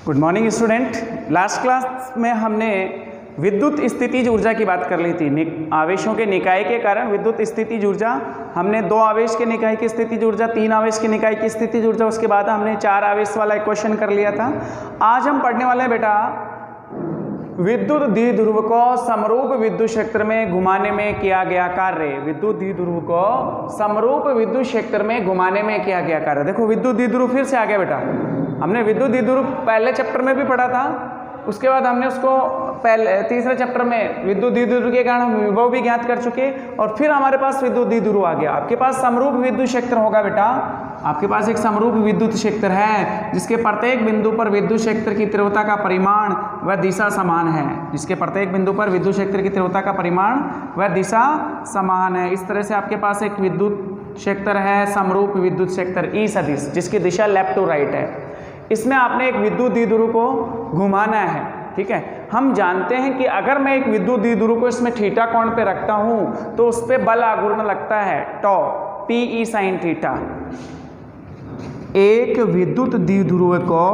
Good morning student. Last class में हमने विद्युत स्थितिज ऊर्जा की बात कर ली थी। आवेशों के निकाय के कारण विद्युत स्थितिज ऊर्जा, हमने 2 आवेश के निकाय की स्थितिज ऊर्जा, 3 आवेश के निकाय की स्थितिज ऊर्जा, उसके बाद हमने 4 आवेश वाला इक्वेशन कर लिया था। आज हम पढ़ने वाले हैं बेटा विद्युत द्विध्रुव को समरूप विद्युत क्षेत्र में घुमाने में किया गया कार्य। विद्युत द्विध्रुव को समरूप विद्युत क्षेत्र में घुमाने में किया गया कार्य। देखो विद्युत द्विध्रुव फिर से आ गया बेटा। हमने विद्युत द्विध्रुव पहले चैप्टर में भी पढ़ा था, उसके बाद हमने उसको पहले तीसरे चैप्टर में विद्युत द्विध्रुव के कारण हम विभव भी ज्ञात कर चुके, और फिर हमारे पास विद्युत द्विध्रुव आ गया। आपके पास समरूप विद्युत क्षेत्र होगा बेटा, आपके पास एक समरूप विद्युत क्षेत्र है जिसके प्रत्येक बिंदु पर विद्युत क्षेत्र की तीव्रता का परिमाण व दिशा समान है। जिसके प्रत्येक बिंदु पर विद्युत क्षेत्र की तीव्रता का परिमाण व दिशा समान है। इस तरह से आपके पास एक विद्युत क्षेत्र है, समरूप विद्युत क्षेत्र ई सदिश, जिसकी दिशा लेफ्ट टू राइट है। इसमें आपने एक विद्युत द्विध्रुव को घुमाना है, ठीक है। हम जानते हैं कि अगर मैं एक विद्युत द्विध्रुव को इसमें थीटा कोण पे रखता हूं तो उस पर बल आघूर्ण लगता है टॉ पी ई साइन थीटा। एक विद्युत द्विध्रुव को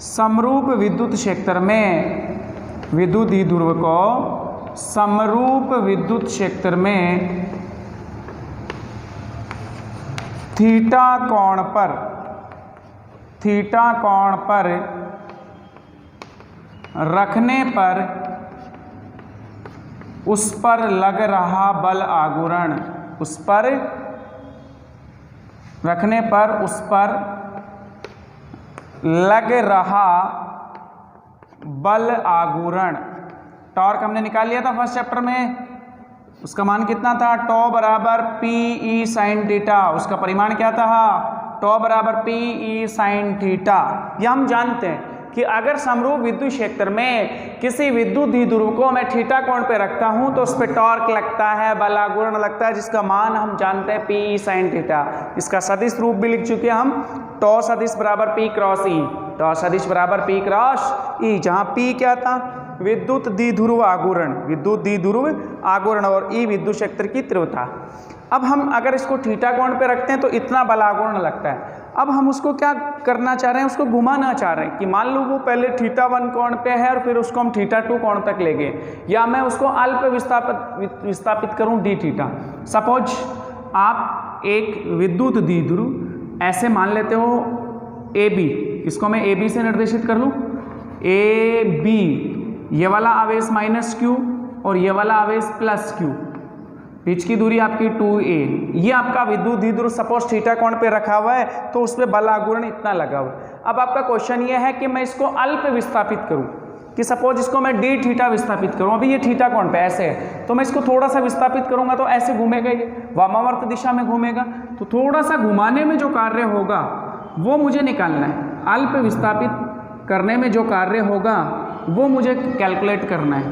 समरूप विद्युत क्षेत्र में, विद्युत द्विध्रुव को समरूप विद्युत क्षेत्र में थीटा कोण पर रखने पर उस पर लग रहा बल आघूर्ण, उस पर रखने पर उस पर लग रहा बल आघूर्ण, टॉर्क हमने निकाल लिया था फर्स्ट चैप्टर में। उसका मान कितना था? टॉ बराबर पी ई साइन थीटा। उसका परिमाण क्या था? टॉ बराबर पी ई साइन थीटा। यह हम जानते हैं कि अगर समरूप विद्युत क्षेत्र में किसी विद्युत द्विध्रुव को मैं थीटा कोण पे रखता हूं तो उस पर टॉर्क लगता है, बल आघूर्ण लगता है, जिसका मान हम जानते हैं पी ई साइन थीटा। इसका सदिश रूप भी लिख चुके हैं हम, टॉ सदिश बराबर पी क्रॉस ई, टॉ सदिश बराबर पी क्रॉस ई, जहां पी क्या था? विद्युत द्विध्रुव आघूर्ण, विद्युत द्विध्रुव आघूर्ण, और ई विद्युत क्षेत्र की तीव्रता। अब हम अगर इसको थीटा कोण पे रखते हैं तो इतना बल आघूर्ण लगता है। अब हम उसको क्या करना चाह रहे हैं? उसको घुमाना चाह रहे हैं कि मान लो वो पहले θ1 कोण पे है और फिर उसको हम θ2 कोण तक ले गए, या मैं उसको अल्प विस्थापित करूं डी थीटा। सपोज आप एक विद्युत द्विध्रुव ऐसे मान लेते हो ए बी, इसको मैं ए बी से निर्देशित कर लूं, ए बी, ये वाला आवेश माइनस क्यू और ये वाला आवेश प्लस क्यू, बीच की दूरी आपकी 2a। ये आपका विद्युत द्विध्रुव सपोज थीटा कोण पे रखा हुआ है तो उस पर बल आघूर्ण इतना लगा हुआ है। अब आपका क्वेश्चन ये है कि मैं इसको अल्प विस्थापित करूं, कि सपोज इसको मैं डी थीटा विस्थापित करूं। अभी ये थीटा कोण पे ऐसे है तो मैं इसको थोड़ा सा विस्थापित करूंगा तो ऐसे घूमेगा, ये वामावर्त दिशा में घूमेगा। तो थोड़ा सा घुमाने में जो कार्य होगा वो मुझे निकालना है। अल्प विस्थापित करने में जो कार्य होगा वो मुझे कैलकुलेट करना है।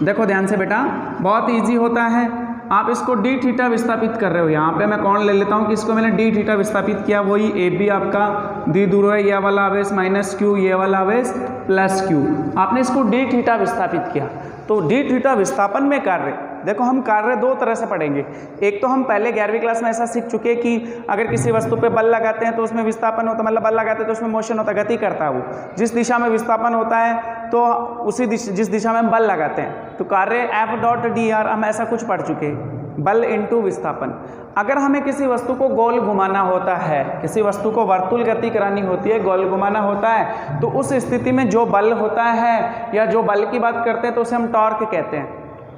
देखो ध्यान से बेटा, बहुत इजी होता है। आप इसको डी थीटा विस्थापित कर रहे हो, यहाँ पे मैं कौन ले लेता हूँ कि इसको मैंने डी थीटा विस्थापित किया, वही ए बी आपका द्विध्रुव है, ये वाला आवेश माइनस क्यू, ये वाला आवेश प्लस क्यू। आपने इसको डी थीटा विस्थापित किया तो डी थीटा विस्थापन में कार्य, देखो हम कार्य 2 तरह से पढ़ेंगे। एक तो हम पहले 11वीं क्लास में ऐसा सीख चुके हैं कि अगर किसी वस्तु पे बल लगाते हैं तो उसमें विस्थापन होता है, मतलब बल लगाते हैं तो उसमें मोशन होता है, गति करता है वो। जिस दिशा में विस्थापन होता है तो उसी जिस दिशा में हम बल लगाते हैं तो कार्य F.dr, हम ऐसा कुछ पढ़ चुके हैं, बल इंटू विस्थापन। अगर हमें किसी वस्तु को गोल घुमाना होता है, किसी वस्तु को वर्तुल गति करानी होती है, गोल घुमाना होता है, तो उस स्थिति में जो बल होता है या जो बल की बात करते हैं तो उसे हम टॉर्क कहते हैं।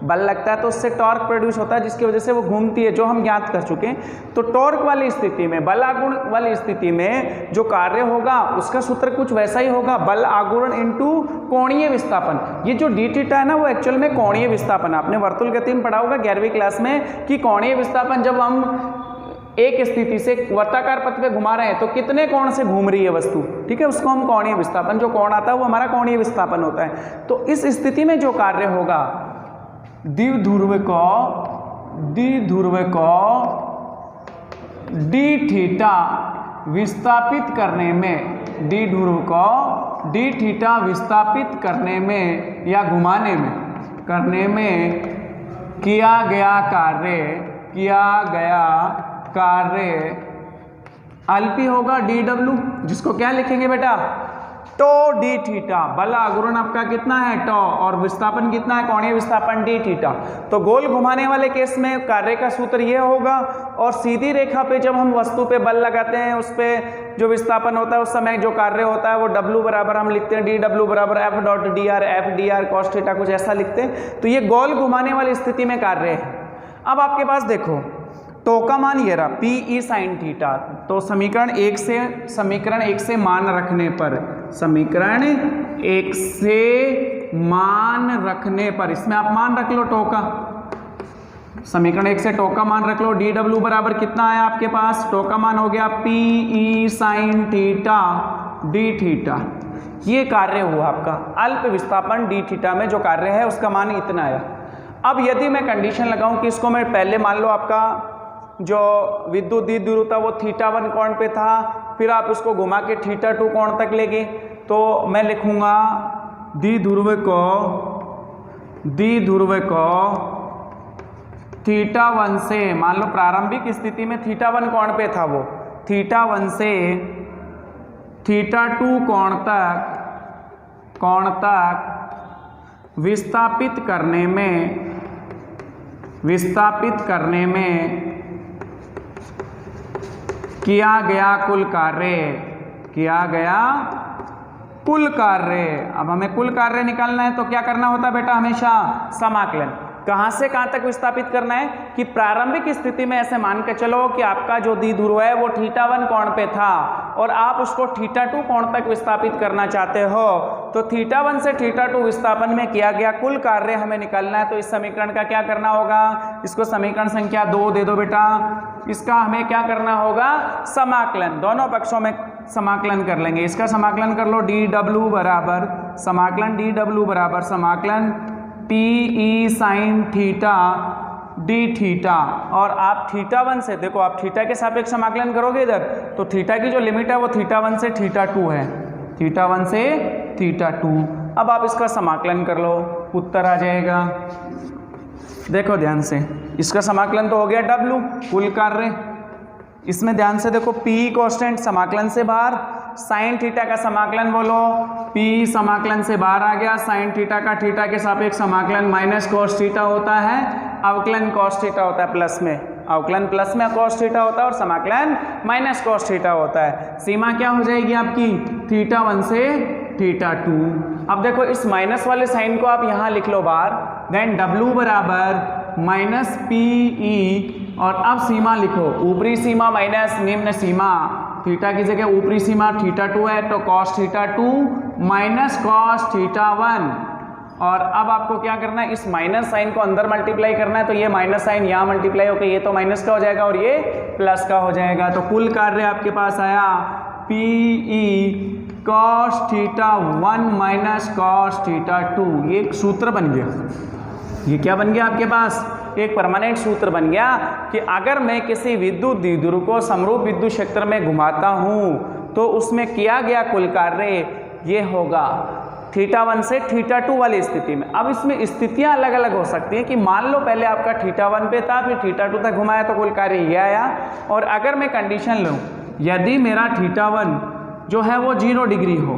बल लगता है तो उससे टॉर्क प्रोड्यूस होता है जिसकी वजह से वो घूमती है, जो हम ज्ञात कर चुके हैं। तो टॉर्क वाली स्थिति में, बल आघूर्ण वाली स्थिति में जो कार्य होगा उसका सूत्र कुछ वैसा ही होगा, बल आघूर्ण इंटू कोणीय विस्थापन। ये जो डी थीटा है ना वो एक्चुअल में कोणीय विस्थापन। आपने वर्तुल गति में पढ़ा होगा 11वीं क्लास में कि कोणीय विस्थापन, जब हम एक स्थिति से वर्ताकार पथ पे घुमा रहे हैं तो कितने कोण से घूम रही है वस्तु, ठीक है, उसको हम कोणीय विस्थापन, जो कोण आता है वो हमारा कोणीय विस्थापन होता है। तो इस स्थिति में जो कार्य होगा द्विध्रुव को डी थीटा विस्थापित करने में, द्विध्रुव को डी थीटा विस्थापित करने में या घुमाने में करने में किया गया कार्य अल्पी होगा डी डब्ल्यू, जिसको क्या लिखेंगे बेटा, टो डी थीटा। बल आघूर्ण आपका कितना है, टो, और विस्थापन कितना है, कोणीय विस्थापन डी थीटा। तो गोल घुमाने वाले केस में कार्य का सूत्र ये होगा, और सीधी रेखा पे जब हम वस्तु पे बल लगाते हैं उस पे जो विस्थापन होता है उस समय जो कार्य होता है वो W बराबर हम लिखते हैं डी डब्ल्यू बराबर F dot D R, F D R cos theta, कुछ ऐसा लिखते हैं। तो ये गोल घुमाने वाली स्थिति में कार्य है। अब आपके पास देखो टो का मान ये रहा पी ई साइन थीटा। तो समीकरण एक से मान रखने पर, समीकरण एक से मान रखने पर, इसमें आप मान रख लो टो का, समीकरण एक से टो का मान रख लो। डी डब्ल्यू बराबर कितना है आपके पास, टो का मान हो गया P E sine theta D theta. ये कार्य हुआ आपका अल्प विस्थापन डी थीटा में जो कार्य है उसका मान इतना आया। अब यदि मैं कंडीशन लगाऊं कि इसको मैं पहले मान लो आपका जो विद्युत द्विध्रुव था वो θ1 कोण पे था, फिर आप इसको घुमा के θ2 कोण तक ले गए, तो मैं लिखूंगा द्विध्रुव को θ1 से, मान लो प्रारंभिक स्थिति में θ1 कोण पे था, वो θ1 से θ2 कोण तक विस्थापित करने में किया गया कुल कार्य। अब हमें कुल कार्य निकालना है तो क्या करना होता है बेटा, हमेशा समाकलन। कहां से कहां तक विस्थापित करना है कि प्रारंभिक स्थिति में ऐसे मान के चलो कि आपका जो द्विध्रुव है वो θ1 कोण पे था और आप उसको θ2 कोण तक विस्थापित करना चाहते हो, तो θ1 से θ2 विस्थापन में किया गया कुल कार्य हमें निकालना है। तो इस समीकरण का क्या करना होगा, इसको समीकरण संख्या 2 दे दो बेटा। इसका हमें क्या करना होगा, समाकलन, दोनों पक्षों में समाकलन कर लेंगे। इसका समाकलन कर लो, डी डब्ल्यू बराबर समाकलन P E sine theta D theta, और आप θ1 से देखो, आप थीटा के सापेक्ष समाकलन करोगे इधर, तो थीटा की जो लिमिट है वो θ1 से θ2 है, θ1 से θ2। अब आप इसका समाकलन कर लो, उत्तर आ जाएगा। देखो ध्यान से, इसका समाकलन तो हो गया W कुल कार्य, इसमें ध्यान से देखो P कांस्टेंट समाकलन से बाहर, साइन थीटा का समाकलन बोलो, P समाकलन से बाहर आ गया, साइन थीटा का थीटा के सापेक्ष समाकलन माइनस कॉस थीटा होता है, अवकलन कॉस थीटा होता है प्लस में, अवकलन प्लस में कॉस थीटा होता है और समाकलन माइनस कॉस थीटा होता है। सीमा क्या हो जाएगी आपकी, θ1 से θ2। अब देखो इस माइनस वाले साइन को आप यहाँ लिख लो बाहर, देन W बराबर माइनस पी ई, और अब सीमा लिखो, ऊपरी सीमा माइनस निम्न सीमा, थीटा की जगह ऊपरी सीमा θ2 है तो cos θ2 माइनस cos θ1, और अब आपको क्या करना है, इस माइनस साइन को अंदर मल्टीप्लाई करना है, तो ये माइनस साइन यहाँ मल्टीप्लाई होकर ये तो माइनस का हो जाएगा और ये प्लस का हो जाएगा। तो कुल कार्य आपके पास आया P E cos θ1 minus cos θ2। ये एक सूत्र बन गया, ये क्या बन गया आपके पास, एक परमानेंट सूत्र बन गया कि अगर मैं किसी विद्युत द्विध्रुव को समरूप विद्युत क्षेत्र में घुमाता हूं तो उसमें किया गया कुल कार्य ये होगा θ1 से θ2 वाली स्थिति में। अब इसमें स्थितियां अलग अलग हो सकती हैं कि मान लो पहले आपका θ1 पे था, फिर θ2 तक घुमाया तो कुल कार्य ये आया, और अगर मैं कंडीशन लूँ यदि मेरा θ1 जो है वो 0 डिग्री हो,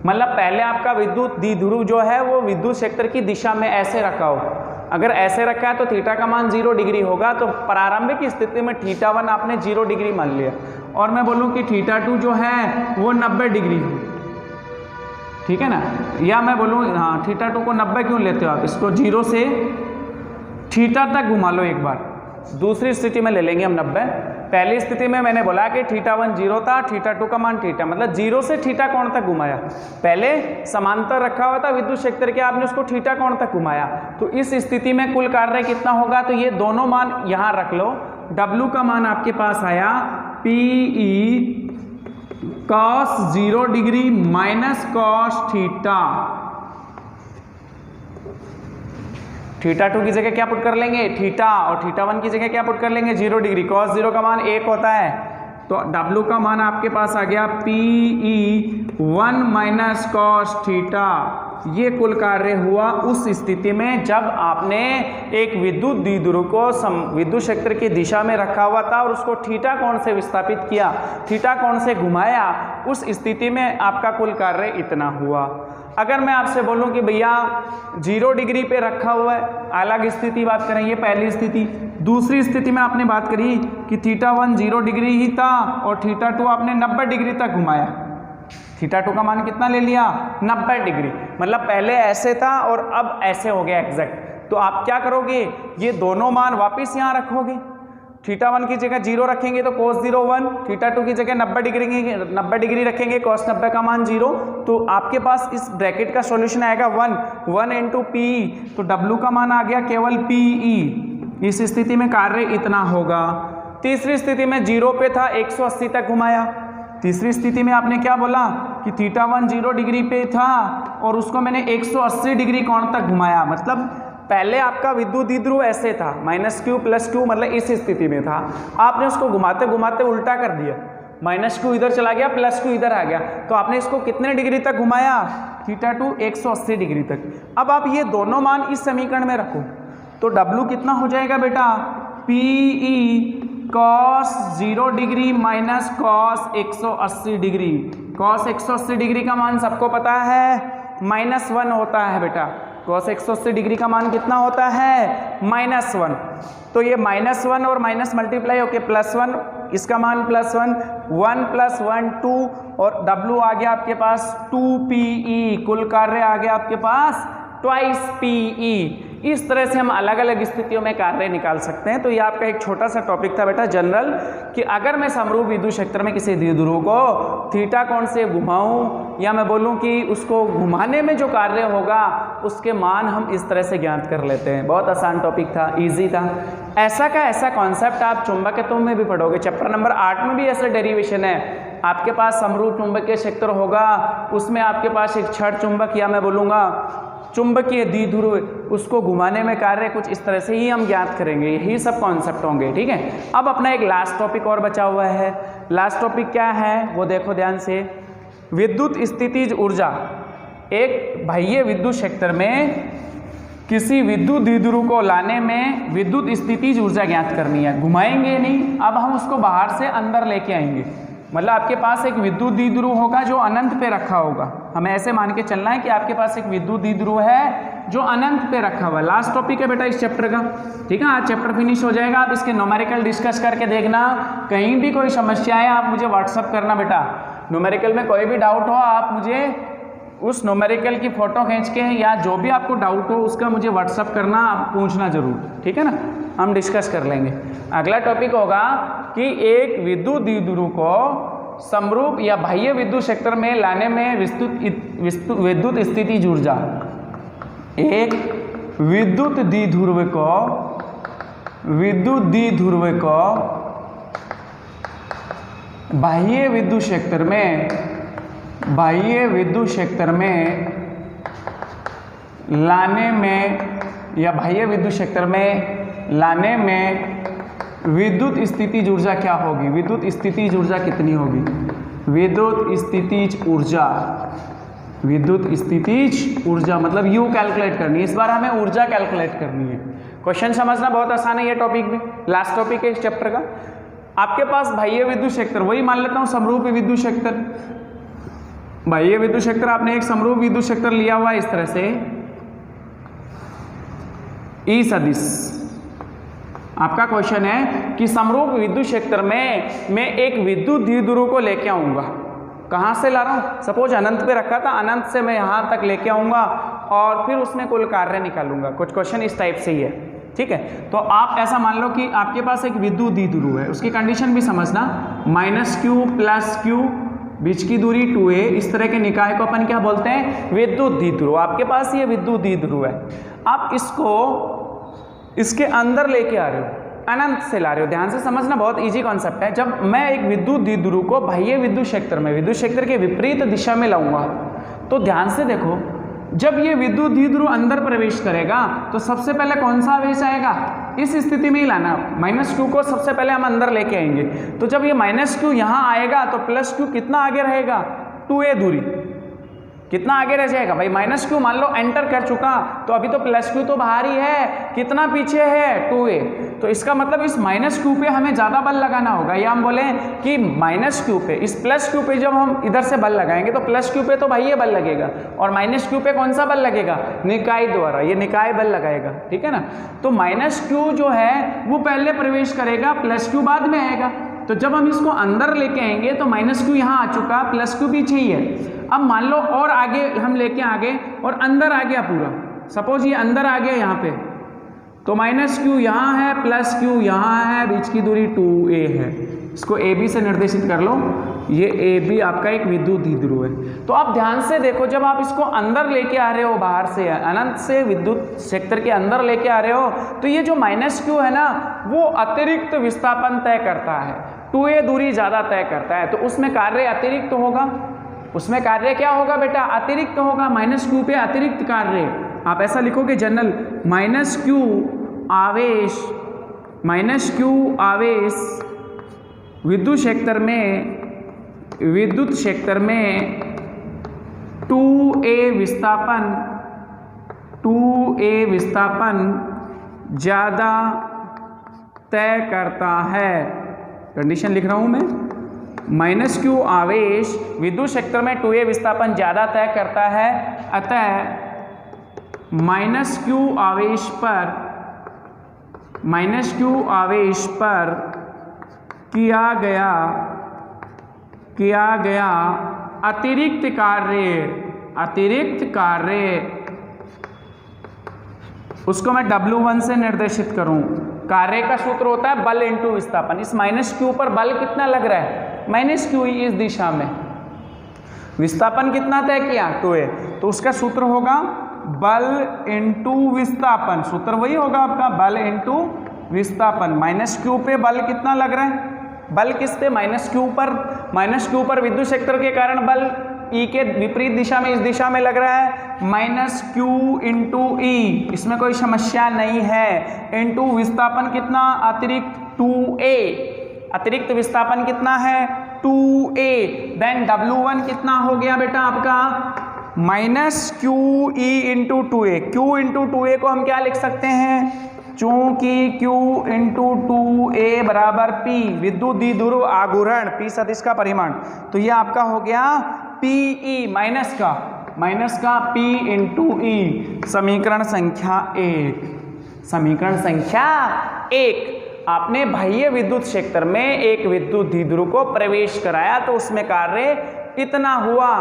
मतलब पहले आपका विद्युत द्विध्रुव जो है वो विद्युत क्षेत्र की दिशा में ऐसे रखा हो, अगर ऐसे रखा है तो थीटा का मान 0 डिग्री होगा, तो प्रारंभिक स्थिति में θ1 आपने 0 डिग्री मान लिया, और मैं बोलूं कि θ2 जो है वो 90 डिग्री हो, ठीक है ना, या मैं बोलूं हाँ θ2 को 90 क्यों लेते हो आप, इसको 0 से थीटा तक घुमा लो एक बार, दूसरी स्थिति में ले लेंगे हम 90। पहली स्थिति में मैंने बोला कि θ1 0 था, θ2 का मान थीटा, मतलब 0 से थीटा कोण तक घुमाया, पहले समांतर रखा हुआ था विद्युत क्षेत्र के, आपने उसको थीटा कोण तक घुमाया, तो इस स्थिति में कुल कार्य कितना होगा, तो ये दोनों मान यहाँ रख लो। W का मान आपके पास आया P E cos 0 degree minus cos theta, θ2 की जगह क्या पुट कर लेंगे थीटा, और θ1 की जगह क्या पुट कर लेंगे 0 डिग्री, cos 0 का मान 1 होता है, तो W का मान आपके पास आ गया P E 1 minus cos theta ये कुल कार्य हुआ उस स्थिति में जब आपने एक विद्युत द्विध्रुव को विद्युत क्षेत्र की दिशा में रखा हुआ था और उसको थीटा कोण से विस्थापित किया, थीटा कोण से घुमाया, उस स्थिति में आपका कुल कार्य इतना हुआ। अगर मैं आपसे बोलूं कि भैया 0 डिग्री पे रखा हुआ है, अलग स्थिति बात करें, ये पहली स्थिति। दूसरी स्थिति में आपने बात करी कि θ1 0 डिग्री ही था और θ2 आपने 90 डिग्री तक घुमाया। θ2 का मान कितना ले लिया? 90 डिग्री। मतलब पहले ऐसे था और अब ऐसे हो गया एग्जैक्ट। तो आप क्या करोगे, ये दोनों मान वापिस यहाँ रखोगे। θ1 की जगह 0 रखेंगे तो cos 0 1, θ2 की जगह 90 डिग्री रखेंगे, cos 90 का मान 0। तो आपके पास इस ब्रैकेट का सॉल्यूशन आएगा 1 इंटू PE, तो W का मान आ गया केवल PE। इस स्थिति में कार्य इतना होगा। तीसरी स्थिति में 0 पे था, 180 तक घुमाया। तीसरी स्थिति में आपने क्या बोला कि θ1 0 डिग्री पे था और उसको मैंने 180 डिग्री कोण तक घुमाया। मतलब पहले आपका विद्युत द्विध्रुव ऐसे था, -q + q, मतलब इस स्थिति में था। आपने उसको घुमाते घुमाते उल्टा कर दिया, -q इधर चला गया, +q इधर आ गया। तो आपने इसको कितने डिग्री तक घुमाया? θ2 180 डिग्री तक। अब आप ये दोनों मान इस समीकरण में रखो तो W कितना हो जाएगा बेटा? PE cos 0 degree minus cos 180 degree. cos 180 degree का मान सबको पता है -1 होता है बेटा। cos 180 डिग्री का मान कितना होता है? -1। तो ये -1 और माइनस मल्टीप्लाई होके +1, इसका मान +1, 1 + 1 2 और W आ गया आपके पास 2PE। कुल कार्य आ गया आपके पास 2 PE। इस तरह से हम अलग अलग स्थितियों में कार्य निकाल सकते हैं। तो ये आपका एक छोटा सा टॉपिक था बेटा जनरल, कि अगर मैं समरूप विद्युत क्षेत्र में किसी द्विध्रुव को थीटा कोण से घुमाऊं या मैं बोलूं कि उसको घुमाने में जो कार्य होगा उसके मान हम इस तरह से ज्ञात कर लेते हैं। बहुत आसान टॉपिक था, इजी था। ऐसा का ऐसा कॉन्सेप्ट आप चुंबकत्व में भी पढ़ोगे। चैप्टर नंबर 8 में भी ऐसा डेरिवेशन है। आपके पास समरूप चुंबकीय क्षेत्र होगा, उसमें आपके पास एक छड़ चुंबक या मैं बोलूँगा चुंबकीय द्विध्रुव, उसको घुमाने में कार्य कुछ इस तरह से ही हम ज्ञात करेंगे। यही सब कॉन्सेप्ट होंगे, ठीक है। अब अपना एक लास्ट टॉपिक और बचा हुआ है। लास्ट टॉपिक क्या है वो देखो ध्यान से। विद्युत स्थितिज ऊर्जा। एक बाह्य विद्युत क्षेत्र में किसी विद्युत द्विध्रुव को लाने में विद्युत स्थितिज ऊर्जा ज्ञात करनी है। घुमाएंगे नहीं, अब हम उसको बाहर से अंदर लेके आएंगे। मतलब आपके पास एक विद्युत द्विध्रुव होगा जो अनंत पे रखा होगा। हमें ऐसे मान के चलना है कि आपके पास एक विद्युत द्विध्रुव है जो अनंत पे रखा हुआ है। लास्ट टॉपिक है बेटा इस चैप्टर का, ठीक है। आज चैप्टर फिनिश हो जाएगा। आप इसके न्यूमेरिकल डिस्कस करके देखना। कहीं भी कोई समस्या है आप मुझे व्हाट्सअप करना बेटा। न्यूमेरिकल में कोई भी डाउट हो आप मुझे उस न्यूमेरिकल की फ़ोटो खींच के या जो भी आपको डाउट हो उसका मुझे व्हाट्सअप करना, आप पूछना ज़रूर, ठीक है ना। हम डिस्कस कर लेंगे। अगला टॉपिक होगा कि एक विद्युत द्विध्रुव को समरूप या बाह्य विद्युत क्षेत्र में लाने में विद्युत स्थितिज ऊर्जा। एक विद्युत द्विध्रुव को बाह्य विद्युत क्षेत्र में लाने में विद्युत स्थितिज ऊर्जा क्या होगी? विद्युत स्थितिज ऊर्जा कितनी होगी? विद्युत स्थितिज ऊर्जा मतलब यू कैलकुलेट करनी है। इस बार हमें ऊर्जा कैलकुलेट करनी है। क्वेश्चन समझना बहुत आसान है। ये टॉपिक भी लास्ट टॉपिक है इस चैप्टर का। आपके पास बाह्य विद्युत क्षेत्र, वही मान लेता हूँ समरूप विद्युत क्षेत्र। बाह्य विद्युत क्षेत्र, आपने एक समरूप विद्युत क्षेत्र लिया हुआ है इस तरह से, ई सदिश। आपका क्वेश्चन है कि समरूप विद्युत क्षेत्र में मैं एक विद्युत द्विध्रुव को लेके आऊँगा। कहाँ से ला रहा हूँ? सपोज अनंत पे रखा था, अनंत से मैं यहाँ तक लेके आऊँगा और फिर उसमें कुल कार्य निकालूंगा। कुछ क्वेश्चन इस टाइप से ही है, ठीक है। तो आप ऐसा मान लो कि आपके पास एक विद्युत द्विध्रुव है, उसकी कंडीशन भी समझना, -q + q, बीच की दूरी 2a। इस तरह के निकाय को अपन क्या बोलते हैं? विद्युत द्विध्रुव। आपके पास ये विद्युत द्विध्रुव है। आप इसको इसके अंदर लेके आ रहे हो, अनंत से ला रहे हो। ध्यान से समझना, बहुत इजी कॉन्सेप्ट है। जब मैं एक विद्युत द्विध्रुव को बाह्य विद्युत क्षेत्र में, विद्युत क्षेत्र के विपरीत दिशा में लाऊंगा, तो ध्यान से देखो, जब ये विद्युत द्विध्रुव अंदर प्रवेश करेगा तो सबसे पहले कौन सा आवेश आएगा? इस स्थिति में ही लाना, -q को सबसे पहले हम अंदर लेके आएंगे। तो जब ये -q यहाँ आएगा तो +q कितना आगे रहेगा? 2a दूरी। कितना आगे रह जाएगा भाई, माइनस क्यू मान लो एंटर कर चुका, तो अभी तो प्लस क्यू तो बाहर ही है, कितना पीछे है 2a, तो इसका मतलब इस माइनस क्यू पे हमें ज़्यादा बल लगाना होगा, या हम बोलें कि माइनस क्यू पे, इस प्लस क्यू पे जब हम इधर से बल लगाएंगे तो प्लस क्यू पे तो भाई ये बल लगेगा, और माइनस क्यू पे कौन सा बल लगेगा, निकाय द्वारा, ये निकाय बल लगाएगा, ठीक है ना। तो माइनस क्यू जो है वो पहले प्रवेश करेगा, प्लस क्यू बाद में आएगा। तो जब हम इसको अंदर लेके आएंगे तो माइनस क्यू यहाँ आ चुका, प्लस क्यू पीछे ही है। अब मान लो और आगे हम लेके आ गए और अंदर आ गया पूरा, सपोज ये अंदर आ गया यहाँ पे, तो माइनस क्यू यहाँ है, प्लस क्यू यहाँ है, बीच की दूरी 2a है, इसको AB से निर्देशित कर लो, ये AB आपका एक विद्युत द्विध्रुव है। तो आप ध्यान से देखो, जब आप इसको अंदर लेके आ रहे हो, बाहर से अनंत से विद्युत क्षेत्र के अंदर लेके आ रहे हो, तो ये जो माइनस क्यू है ना, वो अतिरिक्त विस्थापन तय करता है, 2a दूरी ज़्यादा तय करता है, तो उसमें कार्य अतिरिक्त होगा। उसमें कार्य क्या होगा बेटा, अतिरिक्त होगा, माइनस क्यू पे अतिरिक्त कार्य। आप ऐसा लिखोगे जनरल, माइनस क्यू आवेश विद्युत क्षेत्र में 2a विस्थापन ज़्यादा तय करता है। कंडीशन लिख रहा हूँ मैं, माइनस क्यू आवेश विद्युत क्षेत्र में 2a विस्थापन ज़्यादा तय करता है, अतः माइनस क्यू आवेश पर किया गया अतिरिक्त कार्य उसको मैं W1 से निर्देशित करूं। कार्य का सूत्र होता है बल इंटू विस्थापन। इस माइनस क्यू पर बल कितना लग रहा है, माइनस क्यू ही इस दिशा में, विस्थापन कितना तय किया 2a, तो उसका सूत्र होगा बल इंटू विस्थापन, सूत्र वही होगा आपका, बल इंटू विस्थापन। माइनस क्यू पे बल कितना लग रहा है, बल किस पे, माइनस क्यू पर विद्युत क्षेत्र के कारण बल E के विपरीत दिशा में, इस दिशा में लग रहा है, माइनस क्यू इंटू ई, इसमें कोई समस्या नहीं है, इंटू विस्थापन कितना अतिरिक्त 2a, अतिरिक्त विस्थापन कितना है 2a, देन W1 कितना हो गया बेटा आपका, minus Q E into 2a। Q into 2a को हम क्या लिख सकते हैं, चूंकि Q इंटू 2a बराबर P विद्युत द्विध्रुव आघूर्ण, P सदिश का परिमाण, तो ये आपका हो गया PE माइनस का P इंटू E। समीकरण संख्या 1, आपने बाह्य विद्युत क्षेत्र में एक विद्युत द्विध्रुव को प्रवेश कराया, तो उसमें कार्य इतना हुआ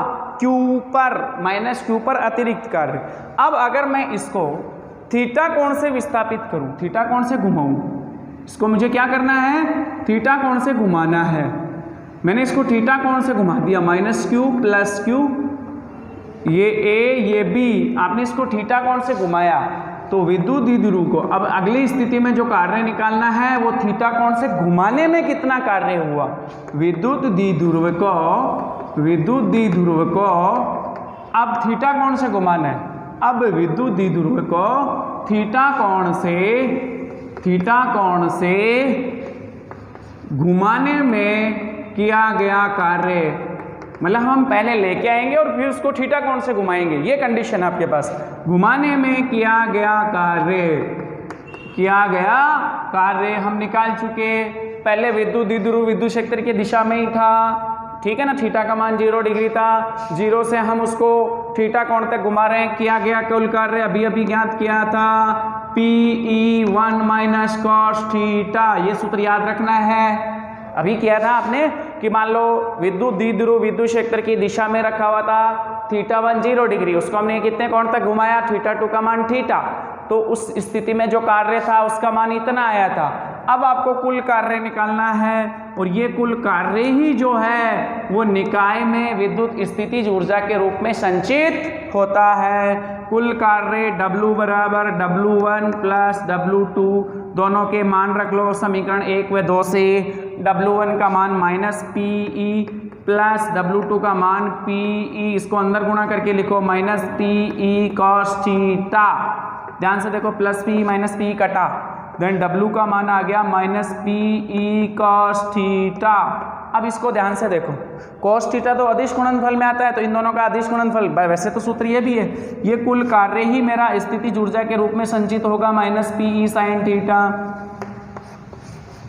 Q पर, माइनस Q पर अतिरिक्त कार्य। अब अगर मैं इसको थीटा कोण से विस्थापित करूं, थीटा कोण से घुमाऊं, इसको मुझे क्या करना है, थीटा कोण से घुमाना है। मैंने इसको थीटा कोण से घुमा दिया, माइनस क्यू प्लस क्यू, ये A ये B, आपने इसको थीटा कोण से घुमाया, तो विद्युत द्विध्रुव को अब अगली स्थिति में जो कार्य निकालना है वो थीटा कोण से घुमाने में कितना कार्य हुआ, विद्युत द्विध्रुव को अब थीटा कोण से घुमाना है। अब विद्युत द्विध्रुव को थीटा कोण से घुमाने में किया गया कार्य, मतलब हम पहले लेके आएंगे और फिर उसको थीटा कोण से घुमाएंगे, ये कंडीशन आपके पास। घुमाने में किया कार्य हम निकाल चुके, पहले विद्युत द्विध्रुव विद्युत क्षेत्र की दिशा में ही था, ठीक है ना, थीटा का मान 0 डिग्री था, 0 से हम उसको थीटा कोण तक घुमा रहे हैं। किया गया कुल कार्य अभी ज्ञात किया था, PE1 माइनस कॉस थीटा, ये सूत्र याद रखना है। अभी किया था आपने कि मान लो विद्युत द्विध्रुव विद्युत क्षेत्र की दिशा में रखा हुआ था, θ1 0 डिग्री, उसको हमने कितने कोण तक घुमाया, θ2 का मान थीटा, तो उस स्थिति में जो कार्य था उसका मान इतना आया था। अब आपको कुल कार्य निकालना है, और ये कुल कार्य ही जो है वो निकाय में विद्युत स्थितिज ऊर्जा के रूप में संचित होता है। कुल कार्य W बराबर W1 प्लस W2, दोनों के मान रख लो समीकरण 1 व 2 से। W1 का मान माइनस PE प्लस W2 का मान PE, इसको अंदर गुणा करके लिखो माइनस PE cos थीटा। ध्यान से देखो, प्लस PE माइनस PE कटा, देन W का मान आ गया माइनस PE cos थीटा। अब इसको ध्यान से देखो, cos थीटा तो अदिश गुणनफल में आता है, तो इन दोनों का अदिश गुणनफल, वैसे तो सूत्र ये भी है, ये कुल कार्य ही मेरा स्थितिज ऊर्जा के रूप में संचित होगा minus P E sine theta.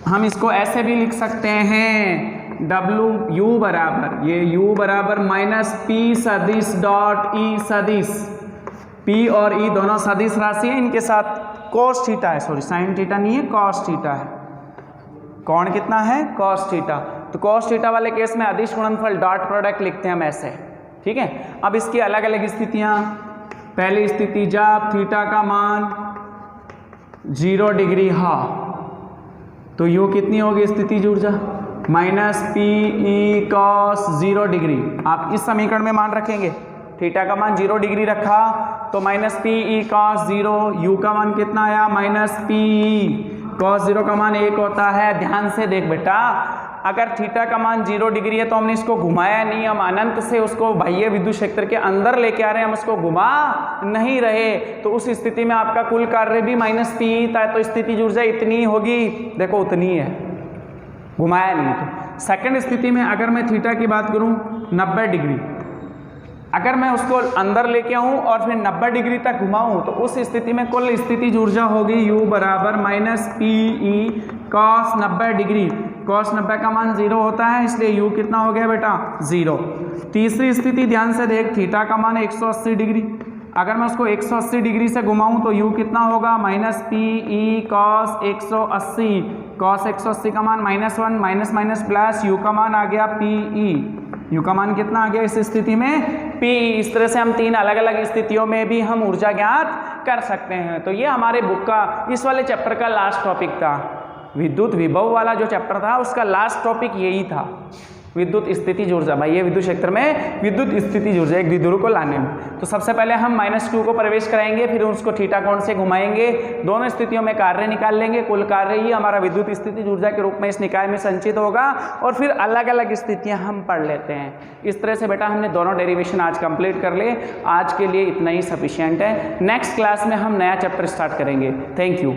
हम इसको ऐसे भी लिख सकते हैं डब्ल्यू यू बराबर, ये यू बराबर माइनस पी सदिश डॉट ई सदिश, पी और ई दोनों सदिश राशि है, इनके साथ cos थीटा है, सॉरी साइन थीटा नहीं है, cos थीटा है। कौन कितना है? cos theta. तो cos थीटा वाले केस में अदिश गुणनफल डॉट प्रोडक्ट लिखते हैं हम ऐसे, ठीक है। अब इसकी अलग अलग स्थितियां, पहली स्थिति जब थीटा का मान 0 डिग्री हा, तो यू कितनी होगी स्थितिज ऊर्जा? Minus P E cos 0 degree. आप इस समीकरण में मान रखेंगे, थीटा का मान 0 डिग्री रखा तो minus P E cos 0, you का मान कितना आया? माइनस पी ई कॉस 0 का मान 1 होता है। ध्यान से देख बेटा, अगर थीटा का मान 0 डिग्री है तो हमने इसको घुमाया नहीं, हम अनंत से उसको बाह्य विद्युत क्षेत्र के अंदर लेके आ रहे हैं, हम उसको घुमा नहीं रहे, तो उस स्थिति में आपका कुल कार्य भी माइनस पी था, तो स्थितिज ऊर्जा इतनी होगी, देखो उतनी है, घुमाया नहीं। तो सेकंड स्थिति में अगर मैं थीटा की बात करूं 90 डिग्री, अगर मैं उसको अंदर लेके आऊं और फिर 90 डिग्री तक घुमाऊं, तो उस स्थिति में कुल स्थितिज ऊर्जा होगी यू बराबर minus P E cos 90 degree. Cos 90 का मान 0 होता है, इसलिए यू कितना हो गया बेटा? 0। तीसरी स्थिति ध्यान से देख, थीटा का मान 180 डिग्री, अगर मैं उसको 180 डिग्री से घुमाऊं तो यू कितना होगा? Minus P E cos 180, cos 180 का मान -1, माइनस माइनस प्लस, यू का मान आ गया पी ई, यू का मान कितना आ गया इस स्थिति में? पी। इस तरह से हम 3 अलग अलग स्थितियों में भी हम ऊर्जा ज्ञात कर सकते हैं। तो ये हमारे बुक का इस वाले चैप्टर का लास्ट टॉपिक था, विद्युत विभव वाला जो चैप्टर था उसका लास्ट टॉपिक यही था, विद्युत स्थितिज ऊर्जा। भाई ये विद्युत क्षेत्र में विद्युत स्थितिज ऊर्जा एक द्विध्रुव को लाने में, तो सबसे पहले हम -q को प्रवेश कराएंगे, फिर उसको थीटा कोण से घुमाएंगे, दोनों स्थितियों में कार्य निकाल लेंगे, कुल कार्य ही हमारा विद्युत स्थितिज ऊर्जा के रूप में इस निकाय में संचित होगा, और फिर अलग अलग स्थितियां हम पढ़ लेते हैं। इस तरह से बेटा हमने दोनों डेरिवेशन आज कंप्लीट कर लिए, आज के लिए इतना ही सफिशियंट है। नेक्स्ट क्लास में हम नया चैप्टर स्टार्ट करेंगे। Thank you.